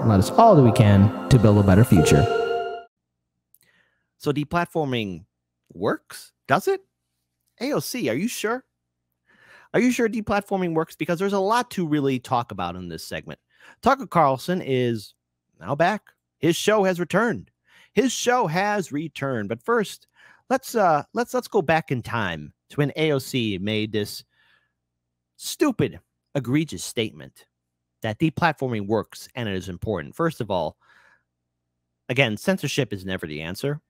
and let us all do we can to build a better future. So deplatforming works? Does it? AOC, are you sure? Are you sure deplatforming works? Because there's a lot to really talk about in this segment. Tucker Carlson is now back. His show has returned. His show has returned. But first, let's go back in time to when AOC made this stupid, egregious statement that deplatforming works and it is important. First of all, again, censorship is never the answer.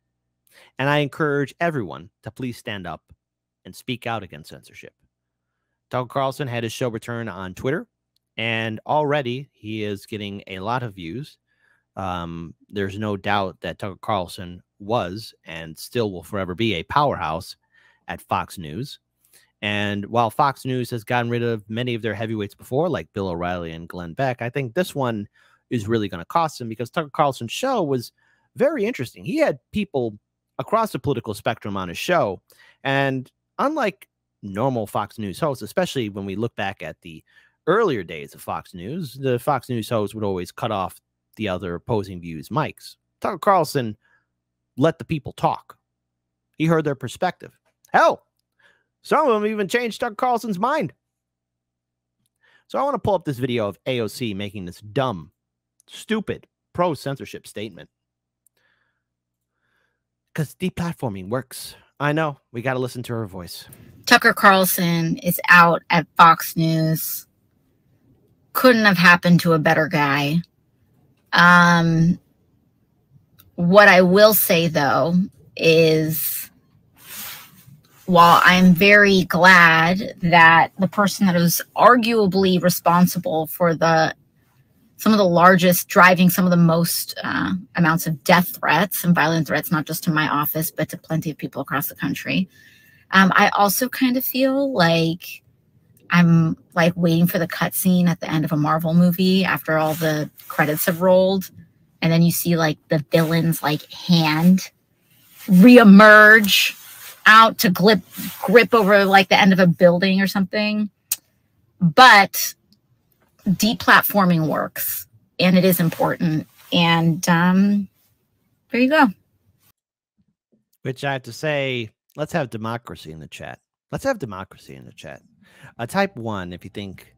And I encourage everyone to please stand up and speak out against censorship. Tucker Carlson had his show return on Twitter, and already he is getting a lot of views. There's no doubt that Tucker Carlson was and still will forever be a powerhouse at Fox News. And while Fox News has gotten rid of many of their heavyweights before, like Bill O'Reilly and Glenn Beck, I think this one is really going to cost him because Tucker Carlson's show was very interesting. He had people across the political spectrum on his show. And unlike normal Fox News hosts, especially when we look back at the earlier days of Fox News, the Fox News host would always cut off the other opposing views' mics. Tucker Carlson let the people talk. He heard their perspective. Hell, some of them even changed Tucker Carlson's mind. So I want to pull up this video of AOC making this dumb, stupid, pro-censorship statement. Because deplatforming works. I know. We got to listen to her voice. Tucker Carlson is out at Fox News. Couldn't have happened to a better guy. What I will say, though, is while I'm very glad that the person that was arguably responsible for some of the largest, driving some of the most amounts of death threats and violent threats, not just to my office, but to plenty of people across the country. I also kind of feel like I'm like waiting for the cutscene at the end of a Marvel movie after all the credits have rolled. And then you see like the villain's like hand reemerge out to grip over like the end of a building or something. But deplatforming works and it is important. And there you go. Which I have to say, let's have democracy in the chat. Let's have democracy in the chat. Type 1 if you think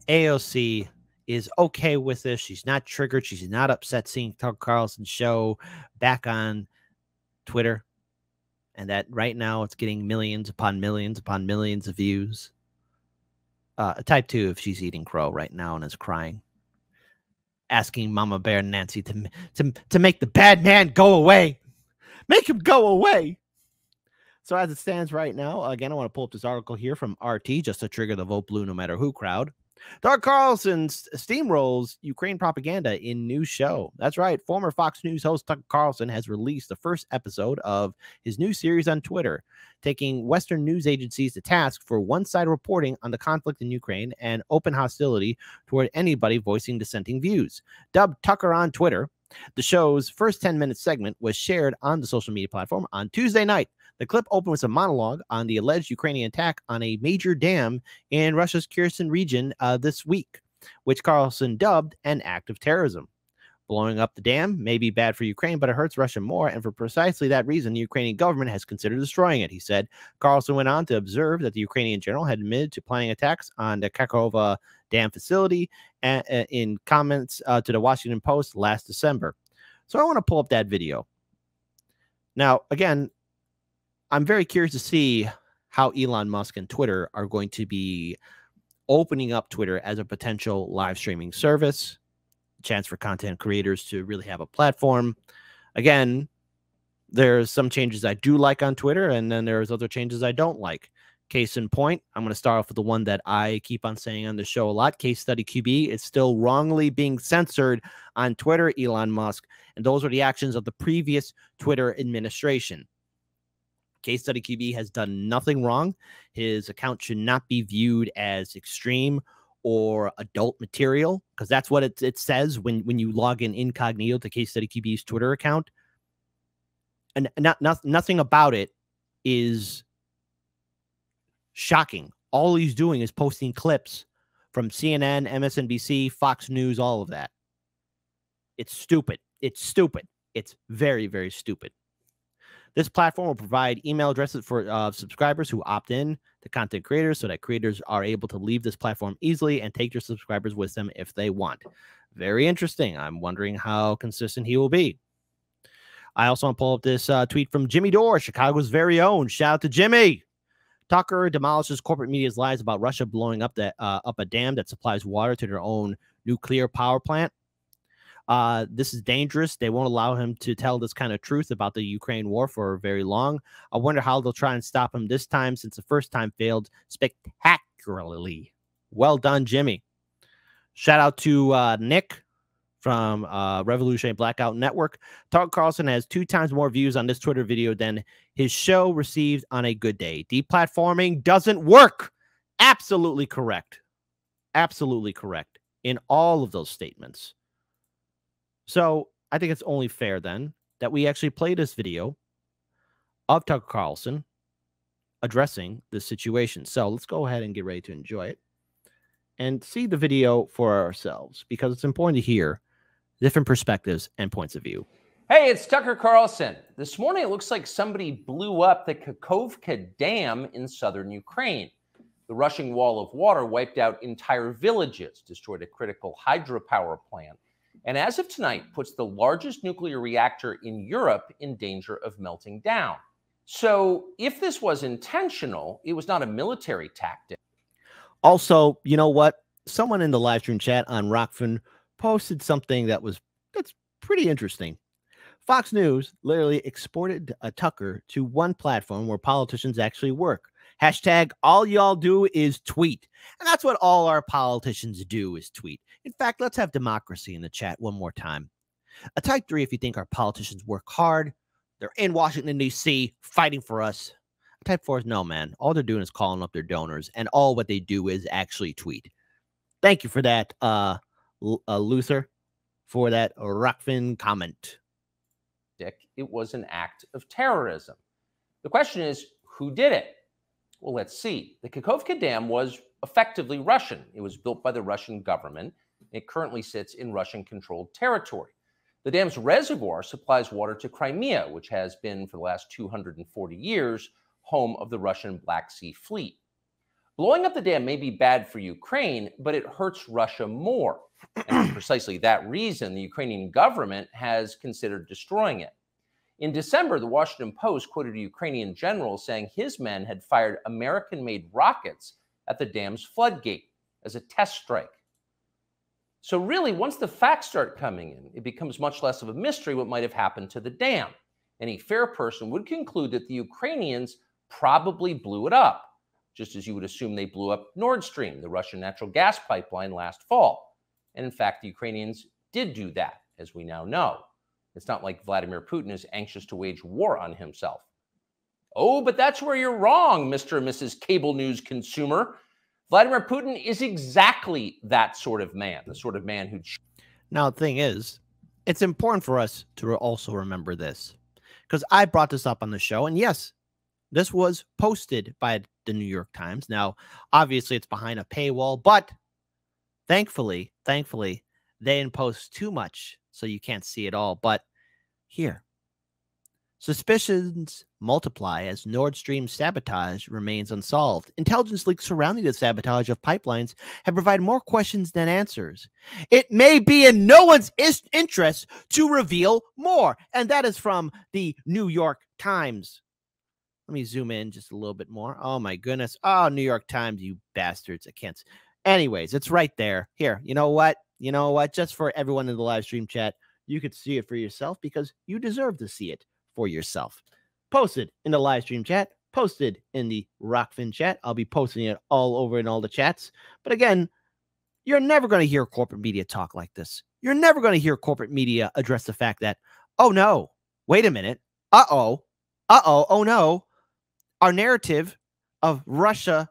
AOC is okay with this. She's not triggered. She's not upset seeing Tucker Carlson's show back on Twitter. And that right now it's getting millions upon millions upon millions of views. Type 2 if she's eating crow right now and is crying. Asking Mama Bear Nancy to make the bad man go away. Make him go away. So as it stands right now, again, I want to pull up this article here from RT just to trigger the vote blue no matter who crowd. Tucker Carlson steamrolls Ukraine propaganda in new show. That's right. Former Fox News host Tucker Carlson has released the first episode of his new series on Twitter, taking Western news agencies to task for one-sided reporting on the conflict in Ukraine and open hostility toward anybody voicing dissenting views. Dubbed Tucker on Twitter, the show's first 10-minute segment was shared on the social media platform on Tuesday night. The clip opened with a monologue on the alleged Ukrainian attack on a major dam in Russia's Kherson region this week, which Carlson dubbed an act of terrorism. Blowing up the dam may be bad for Ukraine, but it hurts Russia more, and for precisely that reason, the Ukrainian government has considered destroying it, he said. Carlson went on to observe that the Ukrainian general had admitted to planning attacks on the Kakhovka dam facility in comments to the Washington Post last December. So I want to pull up that video. Now, again, I'm very curious to see how Elon Musk and Twitter are going to be opening up Twitter as a potential live streaming service, chance for content creators to really have a platform. Again, there's some changes I do like on Twitter, and then there's other changes I don't like. Case in point, I'm going to start off with the one that I keep on saying on the show a lot. Case Study QB is still wrongly being censored on Twitter, Elon Musk, and those are the actions of the previous Twitter administration. Case Study QB has done nothing wrong. His account should not be viewed as extreme or adult material, because that's what it says when you log in incognito to Case Study QB's Twitter account. And nothing about it is shocking. All he's doing is posting clips from CNN, MSNBC, Fox News, all of that. It's stupid. It's stupid. It's very, very stupid. This platform will provide email addresses for subscribers who opt in to content creators so that creators are able to leave this platform easily and take your subscribers with them if they want. Very interesting. I'm wondering how consistent he will be. I also want to pull up this tweet from Jimmy Dore, Chicago's very own. Shout out to Jimmy. Tucker demolishes corporate media's lies about Russia blowing up a dam that supplies water to their own nuclear power plant. This is dangerous. They won't allow him to tell this kind of truth about the Ukraine war for very long. I wonder how they'll try and stop him this time, since the first time failed spectacularly. Well done, Jimmy. Shout out to Nick from Revolutionary Blackout Network. Tucker Carlson has 2 times more views on this Twitter video than his show received on a good day. Deplatforming doesn't work. Absolutely correct. Absolutely correct in all of those statements. So I think it's only fair then that we actually play this video of Tucker Carlson addressing this situation. So let's go ahead and get ready to enjoy it and see the video for ourselves, because it's important to hear different perspectives and points of view. Hey, it's Tucker Carlson. This morning, it looks like somebody blew up the Kakhovka Dam in southern Ukraine. The rushing wall of water wiped out entire villages, destroyed a critical hydropower plant, and as of tonight, puts the largest nuclear reactor in Europe in danger of melting down. So if this was intentional, it was not a military tactic. Also, you know what? Someone in the live stream chat on Rockfin posted something that's pretty interesting. Fox News literally exported a Tucker to one platform where politicians actually work. Hashtag all y'all do is tweet. And that's what all our politicians do, is tweet. In fact, let's have democracy in the chat one more time. A type 3 if you think our politicians work hard. They're in Washington, D.C. fighting for us. A type 4 is no, man. All they're doing is calling up their donors, and all what they do is actually tweet. Thank you for that, Luther, for that Rockfin comment. It was an act of terrorism. The question is, who did it? Well, let's see. The Kakhovka Dam was effectively Russian. It was built by the Russian government. It currently sits in Russian-controlled territory. The dam's reservoir supplies water to Crimea, which has been, for the last 240 years, home of the Russian Black Sea Fleet. Blowing up the dam may be bad for Ukraine, but it hurts Russia more. And for precisely that reason, the Ukrainian government has considered destroying it. In December, the Washington Post quoted a Ukrainian general saying his men had fired American-made rockets at the dam's floodgate as a test strike. So really, once the facts start coming in, it becomes much less of a mystery what might have happened to the dam. Any fair person would conclude that the Ukrainians probably blew it up, just as you would assume they blew up Nord Stream, the Russian natural gas pipeline, last fall. And in fact, the Ukrainians did do that, as we now know. It's not like Vladimir Putin is anxious to wage war on himself. Oh, but that's where you're wrong, Mr. and Mrs. Cable News consumer. Vladimir Putin is exactly that sort of man, the sort of man who... Now, the thing is, it's important for us to also remember this, because I brought this up on the show, and yes, this was posted by the New York Times. Now, obviously, it's behind a paywall, but thankfully, they didn't post too much, so you can't see it all. But here, suspicions multiply as Nord Stream sabotage remains unsolved. Intelligence leaks surrounding the sabotage of pipelines have provided more questions than answers. It may be in no one's interest to reveal more. And that is from the New York Times. Let me zoom in just a little bit more. Oh, my goodness. Oh, New York Times, you bastards. I can't. Anyways, it's right there. Here, you know what? You know what? Just for everyone in the live stream chat, you could see it for yourself because you deserve to see it for yourself. Posted in the live stream chat, posted in the Rockfin chat. I'll be posting it all over in all the chats. But again, you're never going to hear corporate media talk like this. You're never going to hear corporate media address the fact that, oh no, wait a minute. Oh no. Our narrative of Russia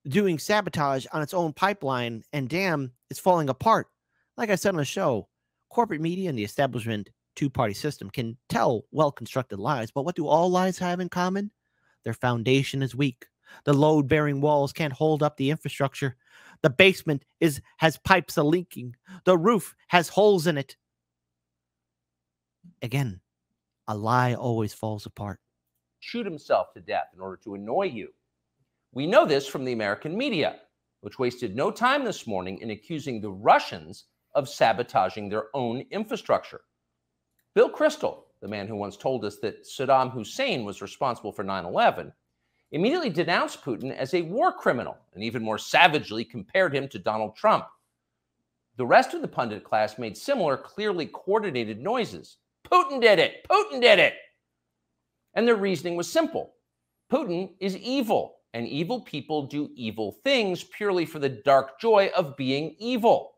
doing sabotage on its own pipeline and dam is falling apart. Like I said on the show, corporate media and the establishment two-party system can tell well-constructed lies, but what do all lies have in common? Their foundation is weak. The load-bearing walls can't hold up the infrastructure. The basement has pipes leaking. The roof has holes in it. Again, a lie always falls apart. Shoot himself to death in order to annoy you. We know this from the American media, which wasted no time this morning in accusing the Russians of sabotaging their own infrastructure. Bill Kristol, the man who once told us that Saddam Hussein was responsible for 9/11, immediately denounced Putin as a war criminal and even more savagely compared him to Donald Trump. The rest of the pundit class made similar, clearly coordinated noises. Putin did it! Putin did it! And their reasoning was simple. Putin is evil, and evil people do evil things purely for the dark joy of being evil.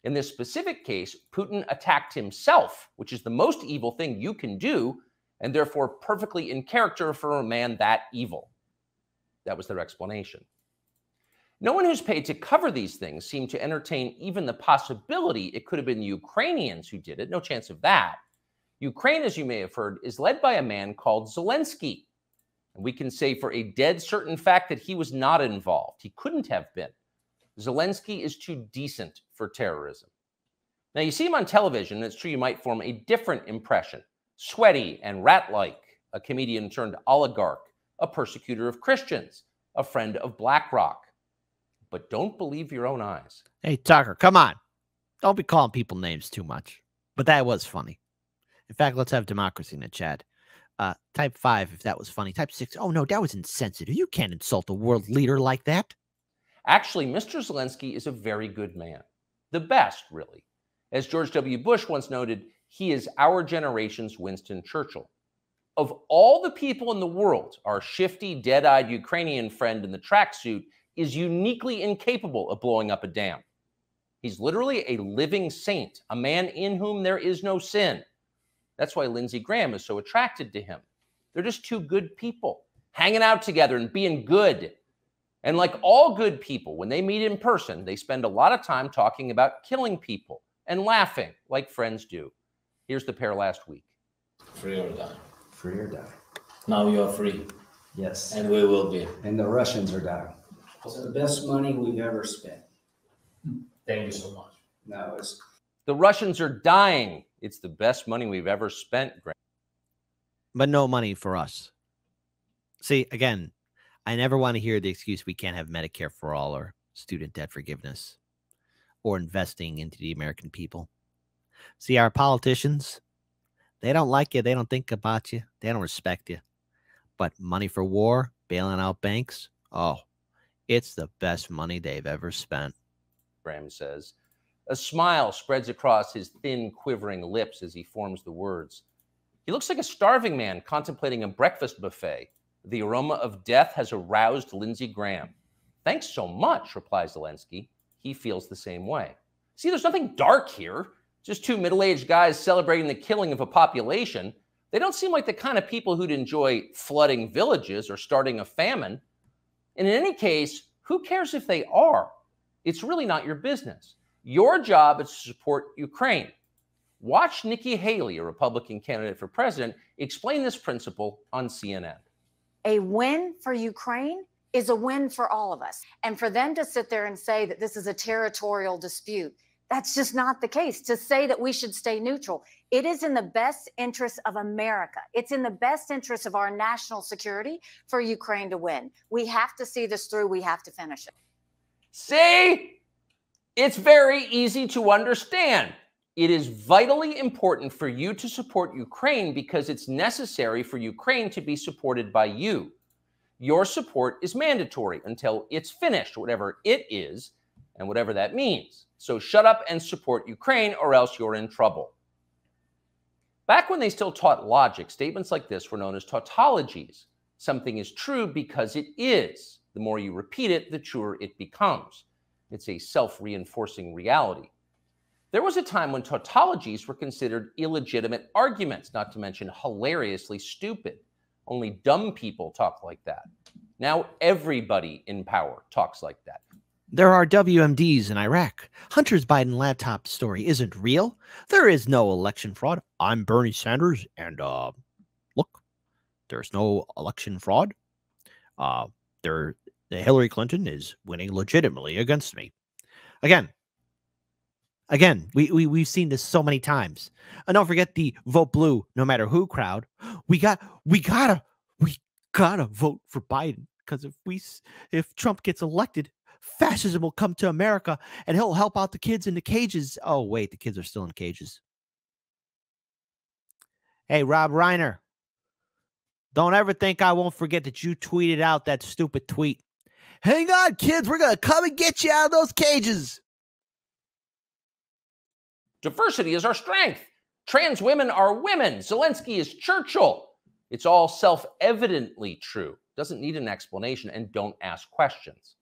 In this specific case, Putin attacked himself, which is the most evil thing you can do, and therefore perfectly in character for a man that evil. That was their explanation. No one who's paid to cover these things seemed to entertain even the possibility it could have been the Ukrainians who did it. No chance of that. Ukraine, as you may have heard, is led by a man called Zelensky. And we can say for a dead certain fact that he was not involved. He couldn't have been. Zelensky is too decent for terrorism. Now, you see him on television, and it's true you might form a different impression. Sweaty and rat-like, a comedian turned oligarch, a persecutor of Christians, a friend of BlackRock. But don't believe your own eyes. Hey, Tucker, come on. Don't be calling people names too much. But that was funny. In fact, let's have democracy in the chat. Type 5 if that was funny. Type 6, oh no, that was insensitive. You can't insult a world leader like that. Actually, Mr. Zelensky is a very good man. The best, really. As George W. Bush once noted, he is our generation's Winston Churchill. Of all the people in the world, our shifty, dead-eyed Ukrainian friend in the tracksuit is uniquely incapable of blowing up a dam. He's literally a living saint, a man in whom there is no sin. That's why Lindsey Graham is so attracted to him. They're just two good people, hanging out together and being good. And like all good people, when they meet in person, they spend a lot of time talking about killing people and laughing like friends do. Here's the pair last week. Free or die. Free or die. Now you are free. Yes. And we will be. And the Russians are dying. It's the best money we've ever spent. Thank you so much. No, it's The Russians are dying. It's the best money we've ever spent, Graham. But no money for us. See, again, I never want to hear the excuse we can't have Medicare for all or student debt forgiveness or investing into the American people. See, our politicians, they don't like you. They don't think about you. They don't respect you. But money for war, bailing out banks, oh, it's the best money they've ever spent. Graham says. A smile spreads across his thin, quivering lips as he forms the words. He looks like a starving man contemplating a breakfast buffet. The aroma of death has aroused Lindsey Graham. Thanks so much, replies Zelensky. He feels the same way. See, there's nothing dark here. Just two middle-aged guys celebrating the killing of a population. They don't seem like the kind of people who'd enjoy flooding villages or starting a famine. And in any case, who cares if they are? It's really not your business. Your job is to support Ukraine. Watch Nikki Haley, a Republican candidate for president, explain this principle on CNN. A win for Ukraine is a win for all of us. And for them to sit there and say that this is a territorial dispute, that's just not the case. To say that we should stay neutral, it is in the best interest of America. It's in the best interest of our national security for Ukraine to win. We have to see this through. We have to finish it. See? It's very easy to understand. It is vitally important for you to support Ukraine because it's necessary for Ukraine to be supported by you. Your support is mandatory until it's finished, whatever it is, and whatever that means. So shut up and support Ukraine, or else you're in trouble. Back when they still taught logic, statements like this were known as tautologies. Something is true because it is. The more you repeat it, the truer it becomes. It's a self-reinforcing reality. There was a time when tautologies were considered illegitimate arguments, not to mention hilariously stupid. Only dumb people talk like that. Now everybody in power talks like that. There are WMDs in Iraq. Hunter's Biden laptop story isn't real. There is no election fraud. I'm Bernie Sanders, and look, there's no election fraud. that Hillary Clinton is winning legitimately against me. Again, we've seen this so many times. And don't forget the vote blue, no matter who crowd. We gotta vote for Biden, because if Trump gets elected, fascism will come to America and he'll help out the kids in the cages. Oh, wait, the kids are still in cages. Hey, Rob Reiner, don't ever think I won't forget that you tweeted out that stupid tweet. Hang on, kids, we're going to come and get you out of those cages. Diversity is our strength. Trans women are women. Zelensky is Churchill. It's all self-evidently true. Doesn't need an explanation, and don't ask questions.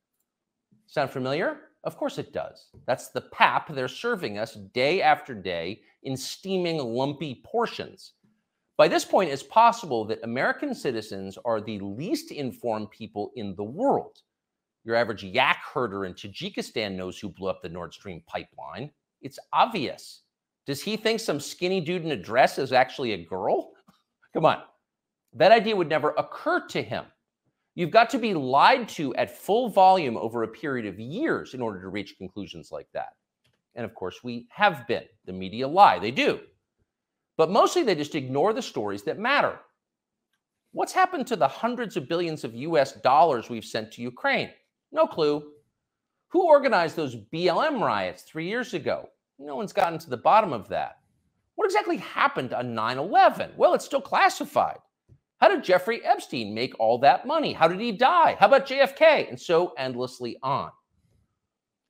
Sound familiar? Of course it does. That's the pap they're serving us day after day in steaming, lumpy portions. By this point, it's possible that American citizens are the least informed people in the world. Your average yak herder in Tajikistan knows who blew up the Nord Stream pipeline. It's obvious. Does he think some skinny dude in a dress is actually a girl? Come on. That idea would never occur to him. You've got to be lied to at full volume over a period of years in order to reach conclusions like that. And of course, we have been. The media lie. They do. But mostly they just ignore the stories that matter. What's happened to the hundreds of billions of US dollars we've sent to Ukraine? No clue. Who organized those BLM riots 3 years ago? No one's gotten to the bottom of that. What exactly happened on 9/11? Well, it's still classified. How did Jeffrey Epstein make all that money? How did he die? How about JFK? And so endlessly on.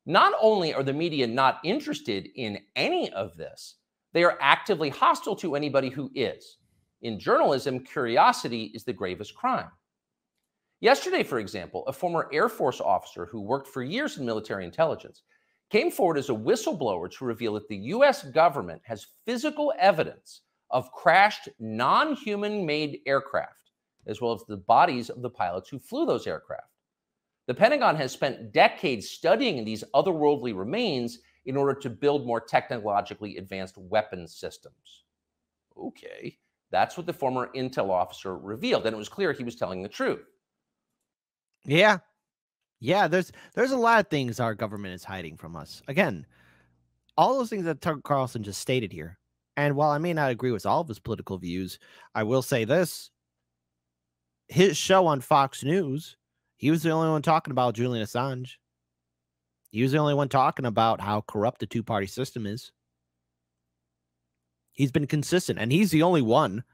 Not only are the media not interested in any of this, they are actively hostile to anybody who is. In journalism, curiosity is the gravest crime. Yesterday, for example, a former Air Force officer who worked for years in military intelligence came forward as a whistleblower to reveal that the US government has physical evidence of crashed non-human-made aircraft, as well as the bodies of the pilots who flew those aircraft. The Pentagon has spent decades studying these otherworldly remains in order to build more technologically advanced weapons systems. Okay, that's what the former intel officer revealed, and it was clear he was telling the truth. Yeah. Yeah, there's a lot of things our government is hiding from us. Again, all those things that Tucker Carlson just stated here. And while I may not agree with all of his political views, I will say this. His show on Fox News, he was the only one talking about Julian Assange. He was the only one talking about how corrupt the two-party system is. He's been consistent, and he's the only one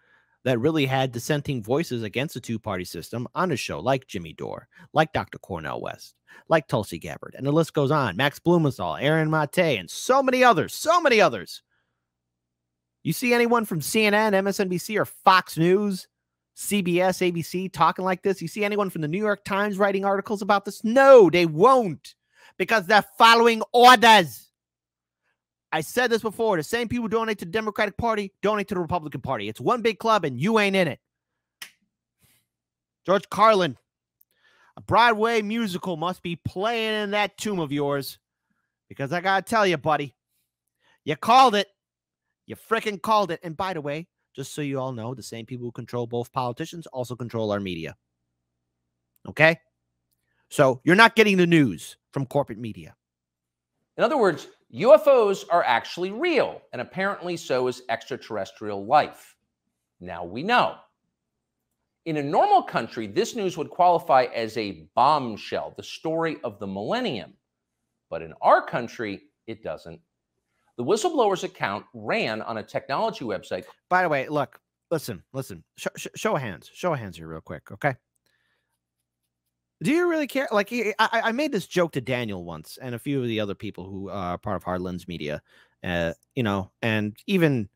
that really had dissenting voices against the two-party system on his show, like Jimmy Dore, like Dr. Cornel West, like Tulsi Gabbard, and the list goes on. Max Blumenthal, Aaron Mate, and so many others, so many others. You see anyone from CNN, MSNBC, or Fox News, CBS, ABC talking like this? You see anyone from the New York Times writing articles about this? No, they won't, because they're following orders. I said this before. The same people who donate to the Democratic Party donate to the Republican Party. It's one big club, and you ain't in it. George Carlin, a Broadway musical must be playing in that tomb of yours, because I got to tell you, buddy, you called it. You frickin' called it. And by the way, just so you all know, the same people who control both politicians also control our media. Okay? So you're not getting the news from corporate media. In other words, UFOs are actually real, and apparently so is extraterrestrial life. Now we know. In a normal country, this news would qualify as a bombshell, the story of the millennium. But in our country, it doesn't. The whistleblower's account ran on a technology website. By the way, look, listen. Show of hands. Show of hands here real quick, okay? Do you really care? Like, I made this joke to Daniel once and a few of the other people who are part of Hard Lens Media, you know, and even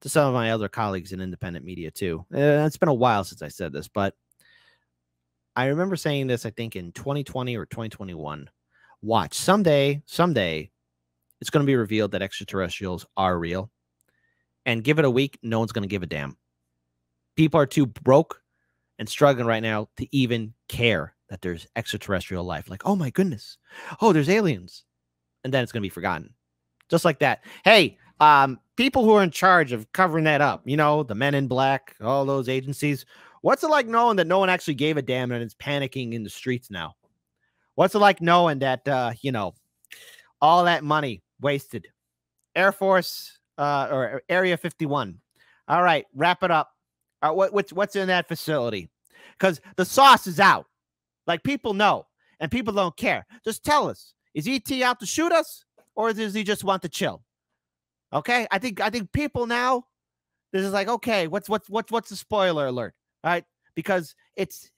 to some of my other colleagues in independent media too. It's been a while since I said this, but I remember saying this, I think in 2020 or 2021. Watch, someday, it's going to be revealed that extraterrestrials are real. And give it a week, no one's going to give a damn. People are too broke and struggling right now to even care that there's extraterrestrial life. Like, oh my goodness. Oh, there's aliens. And then it's going to be forgotten. Just like that. Hey, people who are in charge of covering that up, you know, the Men in Black, all those agencies, what's it like knowing that no one actually gave a damn and it's panicking in the streets now? What's it like knowing that, all that money wasted? Air Force or Area 51. All right, wrap it up. What's in that facility? Because the sauce is out. Like, people know, and people don't care. Just tell us. Is ET out to shoot us, or does he just want to chill? Okay, I think people now, this is like, okay, what's the spoiler alert? All right, because it's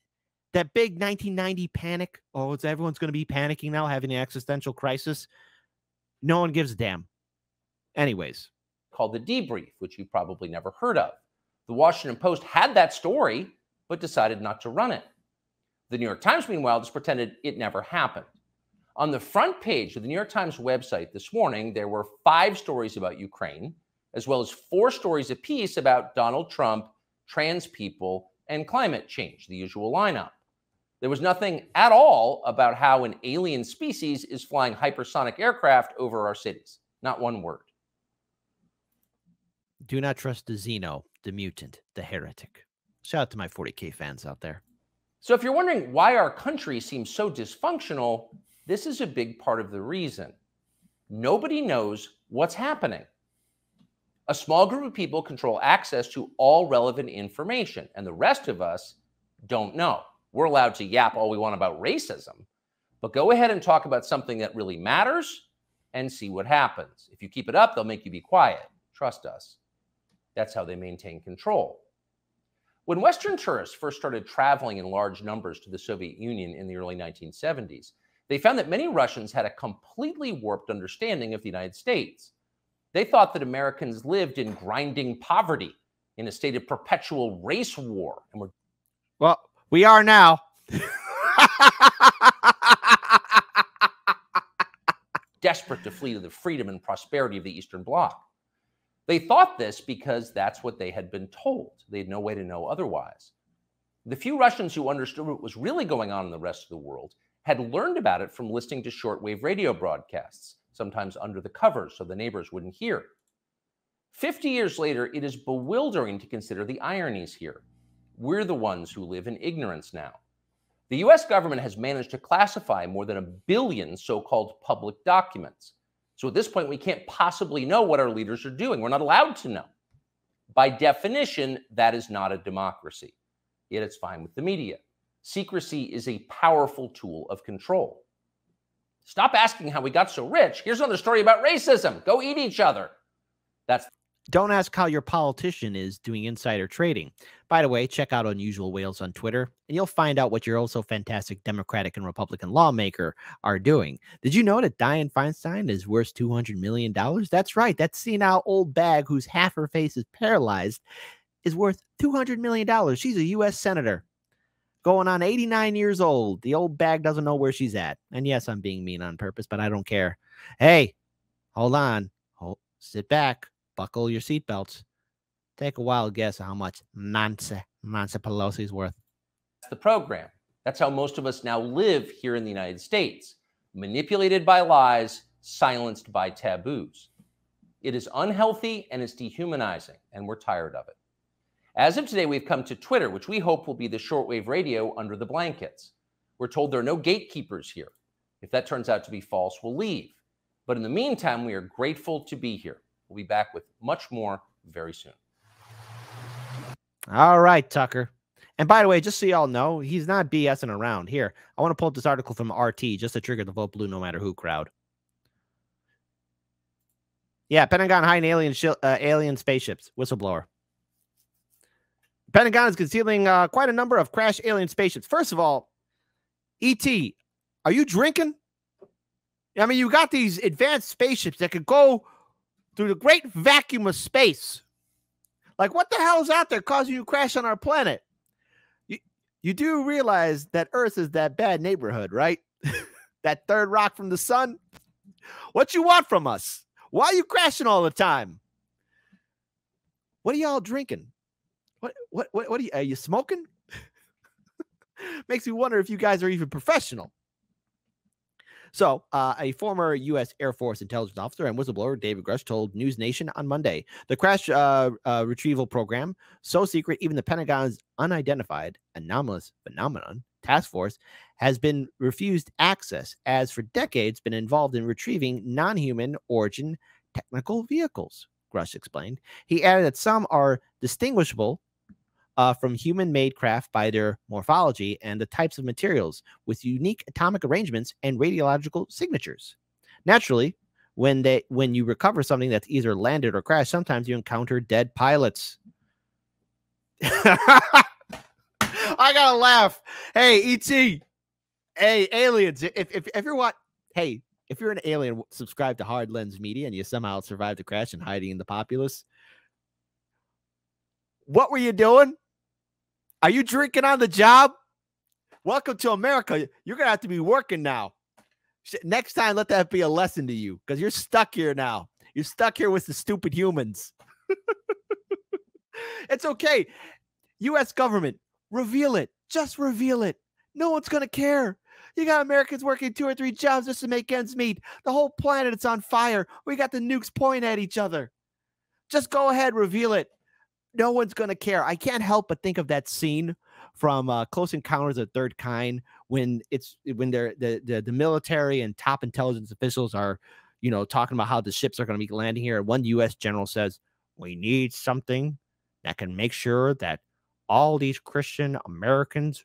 that big 1990 panic. Oh, everyone's going to be panicking now, having an existential crisis. No one gives a damn. Anyways, called The Debrief, which you probably never heard of. The Washington Post had that story, but decided not to run it. The New York Times, meanwhile, just pretended it never happened. On the front page of the New York Times website this morning, there were 5 stories about Ukraine, as well as 4 stories apiece about Donald Trump, trans people, and climate change, the usual lineup. There was nothing at all about how an alien species is flying hypersonic aircraft over our cities. Not one word. Do not trust the Xeno, the mutant, the heretic. Shout out to my 40K fans out there. So if you're wondering why our country seems so dysfunctional, this is a big part of the reason. Nobody knows what's happening. A small group of people control access to all relevant information, and the rest of us don't know. We're allowed to yap all we want about racism, but go ahead and talk about something that really matters and see what happens. If you keep it up, they'll make you be quiet. Trust us. That's how they maintain control. When Western tourists first started traveling in large numbers to the Soviet Union in the early 1970s, they found that many Russians had a completely warped understanding of the United States. They thought that Americans lived in grinding poverty, in a state of perpetual race war, and were... Well, we are now. desperate to flee to the freedom and prosperity of the Eastern Bloc. They thought this because that's what they had been told. They had no way to know otherwise. The few Russians who understood what was really going on in the rest of the world had learned about it from listening to shortwave radio broadcasts, sometimes under the covers so the neighbors wouldn't hear. 50 years later, it is bewildering to consider the ironies here. We're the ones who live in ignorance now. The US government has managed to classify more than 1 billion so-called public documents. So at this point, we can't possibly know what our leaders are doing. We're not allowed to know. By definition, that is not a democracy. Yet it's fine with the media. Secrecy is a powerful tool of control. Stop asking how we got so rich. Here's another story about racism. Go eat each other. Don't ask how your politician is doing insider trading. By the way, check out Unusual Whales on Twitter, and you'll find out what your also fantastic Democratic and Republican lawmaker are doing. Did you know that Dianne Feinstein is worth $200 million? That's right. That senile old bag whose half her face is paralyzed is worth $200 million. She's a U.S. senator going on 89 years old. The old bag doesn't know where she's at. And yes, I'm being mean on purpose, but I don't care. Hey, hold on. Sit back. Buckle your seatbelts. Take a wild guess at how much Nancy Pelosi is worth. That's the program. That's how most of us now live here in the United States. Manipulated by lies, silenced by taboos. It is unhealthy and it's dehumanizing, and we're tired of it. As of today, we've come to Twitter, which we hope will be the shortwave radio under the blankets. We're told there are no gatekeepers here. If that turns out to be false, we'll leave. But in the meantime, we are grateful to be here. We'll be back with much more very soon. All right, Tucker. And by the way, just so y'all know, he's not BSing around. Here, I want to pull up this article from RT just to trigger the vote blue no matter who crowd. Yeah, Pentagon hiding alien spaceships. Whistleblower. Pentagon is concealing quite a number of crashed alien spaceships. First of all, ET, are you drinking? I mean, you got these advanced spaceships that could go through the great vacuum of space. Like, what the hell is out there causing you to crash on our planet? You do realize that Earth is that bad neighborhood, right? That third rock from the sun? What you want from us? Why are you crashing all the time? What are y'all drinking? What are you smoking? Makes me wonder if you guys are even professional. So, a former U.S. Air Force intelligence officer and whistleblower, David Grush, told News Nation on Monday the crash retrieval program, so secret even the Pentagon's unidentified anomalous phenomenon task force has been refused access, as for decades been involved in retrieving non-human origin technical vehicles, Grush explained. He added that some are distinguishable from human-made craft by their morphology and the types of materials, with unique atomic arrangements and radiological signatures. Naturally, when you recover something that's either landed or crashed, sometimes you encounter dead pilots. I gotta laugh. Hey, ET. Hey, aliens. If you're what? Hey, if you're an alien, subscribe to Hard Lens Media, and you somehow survived the crash and hiding in the populace, what were you doing? Are you drinking on the job? Welcome to America. You're gonna have to be working now. Next time, let that be a lesson to you, because you're stuck here now. You're stuck here with the stupid humans. It's okay. U.S. government, reveal it. Just reveal it. No one's going to care. You got Americans working 2 or 3 jobs just to make ends meet. The whole planet is on fire. We got the nukes pointing at each other. Just go ahead, reveal it. No one's going to care. I can't help but think of that scene from Close Encounters of the Third Kind when the military and top intelligence officials are, talking about how the ships are going to be landing here. And one U.S. general says, we need something that can make sure that all these Christian Americans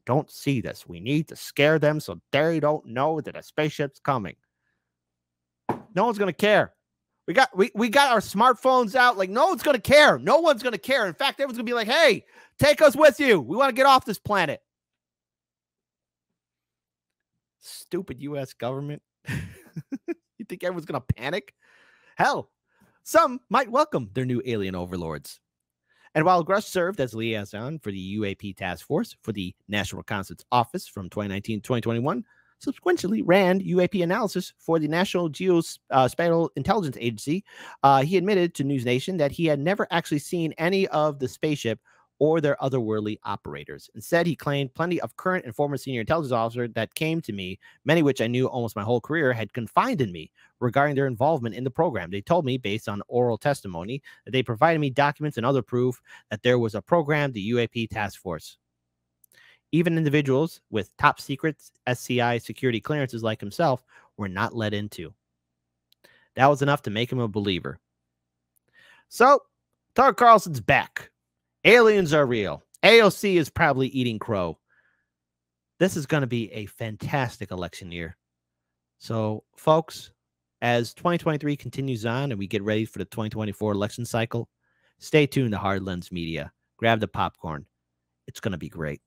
don't see this. We need to scare them so they don't know that a spaceship's coming. No one's going to care. We got our smartphones out. Like, no one's going to care. No one's going to care. In fact, everyone's going to be like, hey, take us with you. We want to get off this planet. Stupid U.S. government. You think everyone's going to panic? Hell, some might welcome their new alien overlords. And while Grush served as liaison for the UAP task force for the National Reconnaissance Office from 2019 to 2021, subsequently ran UAP analysis for the National Geospatial Intelligence Agency, he admitted to News Nation that he had never actually seen any of the spaceship or their otherworldly operators. Instead, he claimed plenty of current and former senior intelligence officers that came to me, many of which I knew almost my whole career, had confided me regarding their involvement in the program. They told me, based on oral testimony, that they provided me documents and other proof that there was a program, the UAP task force. Even individuals with top secret SCI security clearances like himself were not let into. That was enough to make him a believer. So, Tucker Carlson's back. Aliens are real. AOC is probably eating crow. This is going to be a fantastic election year. So, folks, as 2023 continues on and we get ready for the 2024 election cycle, stay tuned to Hard Lens Media. Grab the popcorn. It's going to be great.